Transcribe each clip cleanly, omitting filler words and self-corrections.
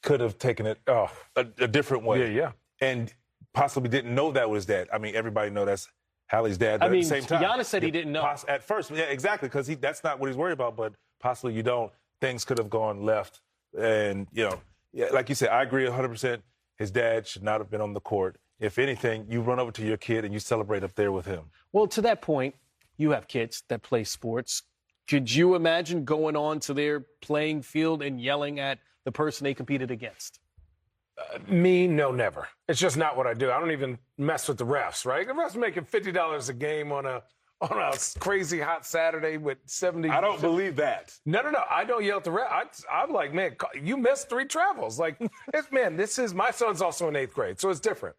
could have taken it a different way. Yeah. And possibly didn't know that was dad. I mean, everybody know that's Hallie's dad, but at the same time. Giannis said he didn't know. At first, yeah, exactly, because that's not what he's worried about, but possibly you don't. Things could have gone left. And, like you said, I agree 100%. His dad should not have been on the court. If anything, you run over to your kid and you celebrate up there with him. Well, to that point, you have kids that play sports. Could you imagine going on to their playing field and yelling at the person they competed against? Me, no, never. It's just not what I do. I don't even mess with the refs, right? The refs making $50 a game on a crazy hot Saturday with 70. I don't believe that. No. I don't yell at the ref. I'm like, man, you missed 3 travels. Like, my son's also in 8th grade, so it's different.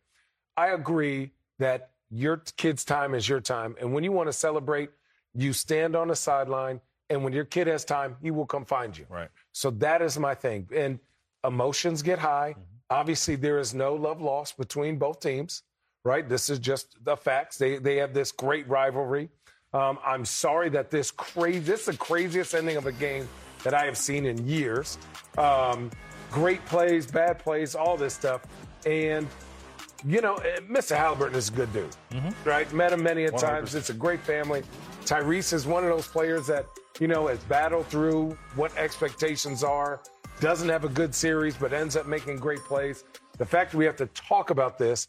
I agree that your kid's time is your time. And when you want to celebrate, you stand on the sideline. And when your kid has time, he will come find you. Right. So that is my thing. And emotions get high. Mm-hmm. Obviously, there is no love lost between both teams, right? This is just the facts. They have this great rivalry. I'm sorry that this is the craziest ending of a game that I have seen in years. Great plays, bad plays, all this stuff. And, Mr. Halliburton is a good dude, right? Met him many a times. It's a great family. Tyrese is one of those players that, has battled through what expectations are. Doesn't have a good series, but ends up making great plays. The fact that we have to talk about this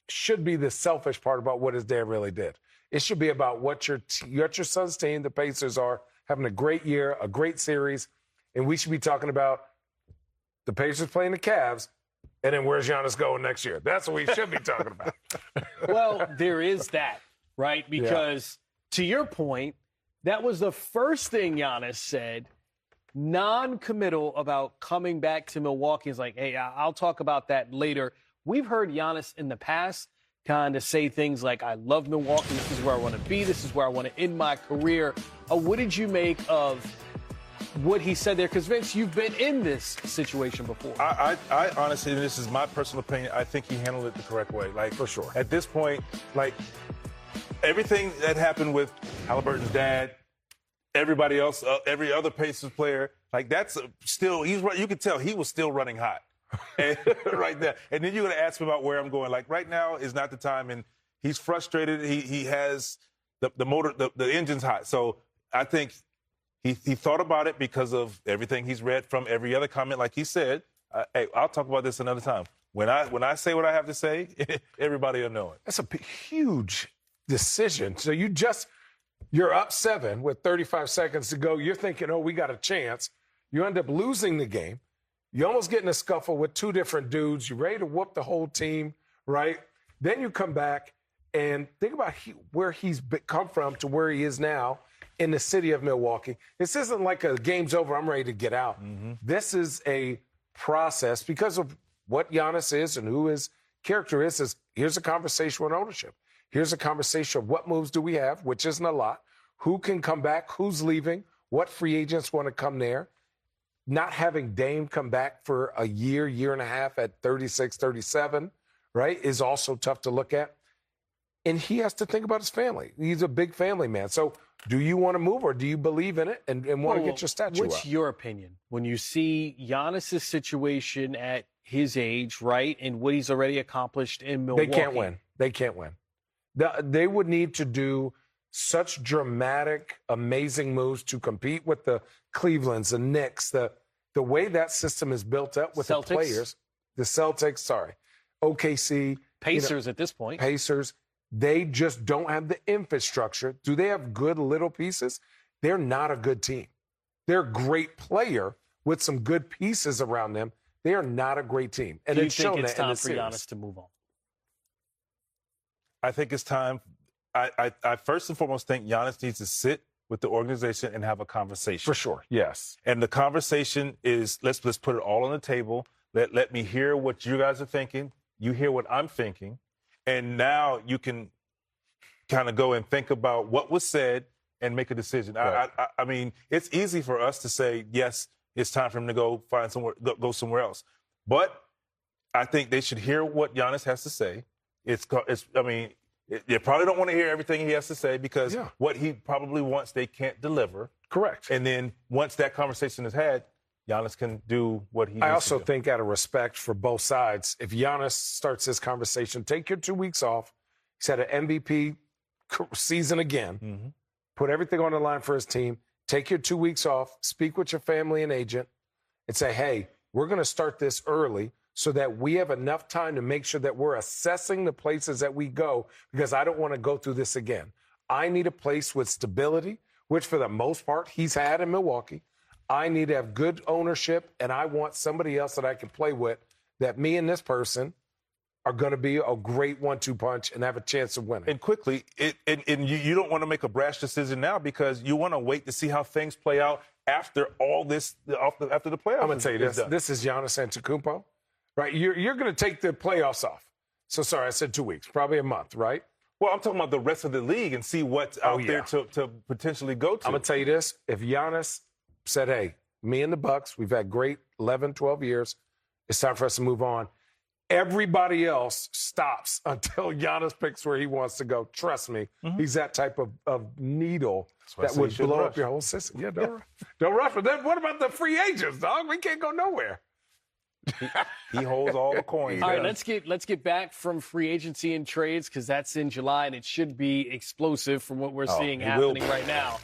should be the selfish part about what his dad really did. It should be about what your son's team, the Pacers, are having a great year, a great series, and we should be talking about the Pacers playing the Cavs, and then where's Giannis going next year? That's what we should be talking about. Well, there is that, right? Because to your point, that was the first thing Giannis said, non-committal about coming back to Milwaukee. Is like, hey, I'll talk about that later. We've heard Giannis in the past kind of say things like, I love Milwaukee. This is where I want to be. This is where I want to end my career. What did you make of what he said there? Because, Vince, you've been in this situation before. I honestly, and this is my personal opinion, I think he handled it the correct way. Like, for sure. At this point, like, everything that happened with Halliburton's dad, everybody else, every other Pacers player, like, that's still, you can tell he was still running hot. And, right there. And then you're going to ask me about where I'm going. Like, right now is not the time, and he's frustrated. He has the motor, the engine's hot. So I think he thought about it because of everything he's read from every other comment. Like he said, hey, I'll talk about this another time. When I say what I have to say, everybody will know it. That's a huge decision. So you're up 7 with 35 seconds to go. You're thinking, oh, we got a chance. You end up losing the game. You almost get in a scuffle with 2 different dudes. You're ready to whoop the whole team, right? Then you come back and think about where he's come from to where he is now in the city of Milwaukee. This isn't like a game's over, I'm ready to get out. Mm-hmm. This is a process because of what Giannis is and who his character is. Here's a conversation with ownership. Here's a conversation of what moves do we have, which isn't a lot. Who can come back? Who's leaving? What free agents want to come there? Not having Dame come back for a year and a half at 36, 37, right, is also tough to look at. And he has to think about his family. He's a big family man. So do you want to move or do you believe in it and want to get your statue up? What's your opinion when you see Giannis' situation at his age, right, and what he's already accomplished in Milwaukee? They can't win. They would need to do such dramatic, amazing moves to compete with the Clevelands, the Knicks, the way that system is built up with Celtics. The players. The Celtics, OKC. Pacers at this point. Pacers. They just don't have the infrastructure. Do they have good little pieces? They're not a good team. They're a great player with some good pieces around them. They are not a great team. And Do you think it's time for series. Giannis to move on? I think it's time. I first and foremost think Giannis needs to sit with the organization and have a conversation. For sure, yes. And the conversation is, let's put it all on the table. Let me hear what you guys are thinking. You hear what I'm thinking. And now you can kind of go and think about what was said and make a decision. Right. I mean, it's easy for us to say, yes, it's time for him to go find somewhere, go somewhere else. But I think they should hear what Giannis has to say. They probably don't want to hear everything he has to say because what he probably wants, they can't deliver. Correct. And then once that conversation is had, Giannis can do what he needs I also to do. think out of respect for both sides, if Giannis starts this conversation, take your 2 weeks off. He's had an MVP season again. Put everything on the line for his team. Take your 2 weeks off. Speak with your family and agent and say, hey, we're going to start this early so that we have enough time to make sure that we're assessing the places that we go, because I don't want to go through this again. I need a place with stability, which for the most part he's had in Milwaukee. I need to have good ownership, and I want somebody else that I can play with, that me and this person are going to be a great 1-2 punch and have a chance of winning. And quickly, you don't want to make a brash decision now, because you want to wait to see how things play out after all this, after the playoffs. I'm going to tell you this. This is Giannis Antetokounmpo, right? You're going to take the playoffs off. So, sorry, I said 2 weeks, probably a month, right? Well, I'm talking about the rest of the league and see what's out there to potentially go to. I'm going to tell you this. If Giannis said, hey, me and the Bucks, we've had great 11, 12 years. It's time for us to move on. Everybody else stops until Giannis picks where he wants to go. Trust me, he's that type of needle that would blow up your whole system. Yeah, don't rush. But then what about the free agents, dog? We can't go nowhere. He holds all the coins. All right, let's get back from free agency and trades, because that's in July, and it should be explosive from what we're seeing happening right now.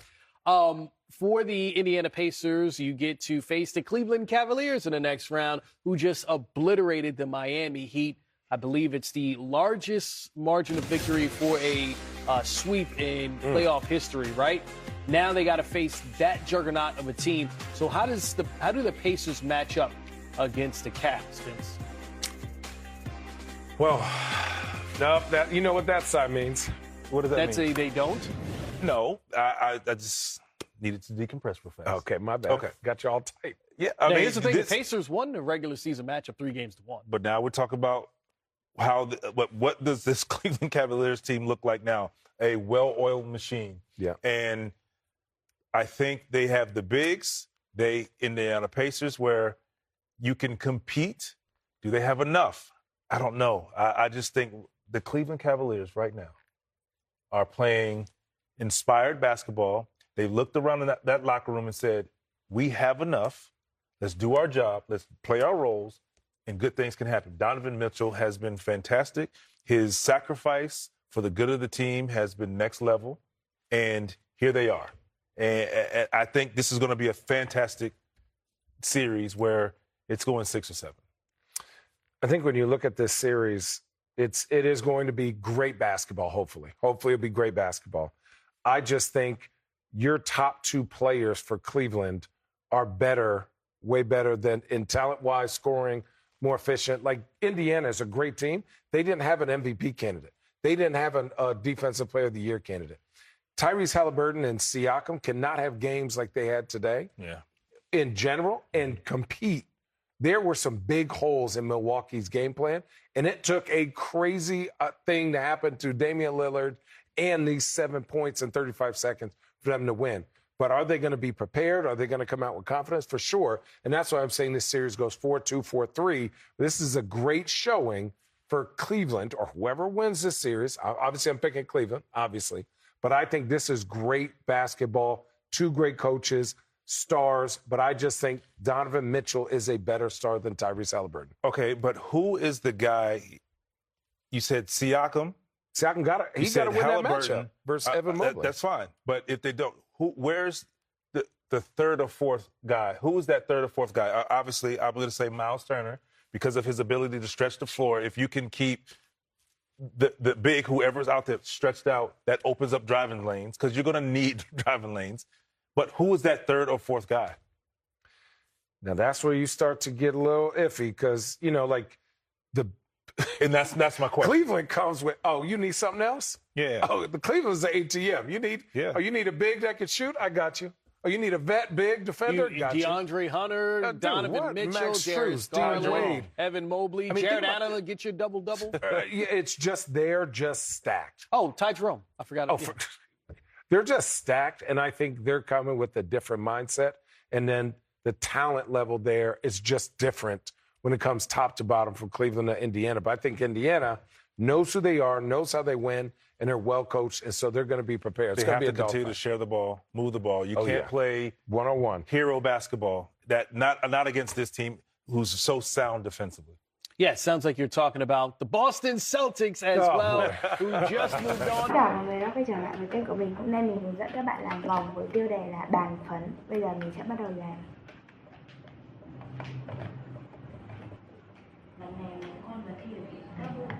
For the Indiana Pacers, you get to face the Cleveland Cavaliers in the next round, who just obliterated the Miami Heat. I believe it's the largest margin of victory for a sweep in playoff history, right? Now they got to face that juggernaut of a team. So how do the Pacers match up against the Cavs, Vince? Well, no, you know what that side means. What does that mean? That's a they don't? No, I just needed to decompress real fast. Okay, my bad. Okay. Got you all tight. Yeah, Now, here's the thing. The Pacers won the regular season matchup 3-1. But now we're talking about what does this Cleveland Cavaliers team look like now? A well-oiled machine. Yeah. And I think they have the bigs, Indiana Pacers, where you can compete. Do they have enough? I don't know. I just think the Cleveland Cavaliers right now are playing inspired basketball. They looked around in that locker room and said, we have enough. Let's do our job. Let's play our roles, and good things can happen. Donovan Mitchell has been fantastic. His sacrifice for the good of the team has been next level, and here they are. And I think this is going to be a fantastic series where it's going 6 or 7. I think when you look at this series, it is going to be great basketball, hopefully. Hopefully it'll be great basketball. I just think your top 2 players for Cleveland are better, way better than in talent-wise, scoring, more efficient. Like, Indiana is a great team. They didn't have an MVP candidate. They didn't have a Defensive Player of the Year candidate. Tyrese Halliburton and Siakam cannot have games like they had today in general and compete. There were some big holes in Milwaukee's game plan, and it took a crazy thing to happen to Damian Lillard and these 7 points in 35 seconds for them to win. But are they going to be prepared? Are they going to come out with confidence? For sure. And that's why I'm saying this series goes 4-2, 4-3. This is a great showing for Cleveland, or whoever wins this series. Obviously, I'm picking Cleveland, obviously. But I think this is great basketball, 2 great coaches, stars. But I just think Donovan Mitchell is a better star than Tyrese Halliburton. Okay, but who is the guy? You said Siakam. Siakam got to win that matchup versus Evan Mobley. That's fine. But if they don't, where's the third or fourth guy? Who is that third or fourth guy? Obviously, I'm going to say Miles Turner, because of his ability to stretch the floor. If you can keep the big, whoever's out there, stretched out, that opens up driving lanes, because you're going to need driving lanes. But who is that third or fourth guy? Now, that's where you start to get a little iffy, because, and that's my question. Cleveland comes with, you need something else? Yeah. Oh, the Cleveland's the ATM. You need a big that can shoot? I got you. Oh, you need a vet, big defender? Got you. DeAndre Hunter, Donovan Mitchell, Darius Garland, Evan Mobley, Jared Allen will get you a double-double. It's just they're just stacked. Oh, Ty Jerome. I forgot. They're just stacked, and I think they're coming with a different mindset. And then the talent level there is just different when it comes top to bottom from Cleveland to Indiana. But I think Indiana knows who they are, knows how they win, and they're well coached, and so they're going to be prepared. They have to continue to share the ball, move the ball. You can't play one-on-one hero basketball. that not against this team who's so sound defensively. Yeah, sounds like you're talking about the Boston Celtics as well, who just moved on. Chào mọi người đã quay trở lại với kênh của mình. Hôm nay mình hướng dẫn các bạn làm vòng với tiêu đề là bàn phấn. Bây giờ mình sẽ bắt đầu làm. Lần này mình con vật thi được các bước.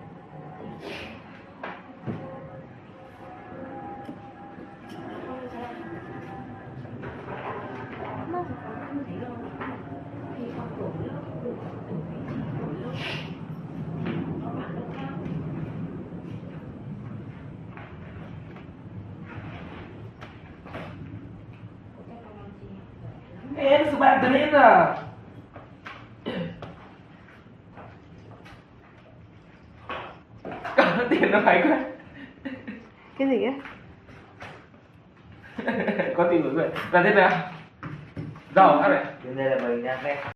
Em sự bạn tới hết à? Có tiền nó phải quá. Cái gì á? Có tiền rồi. Là thế nào? Giàu hả này? Cho nên là mình đang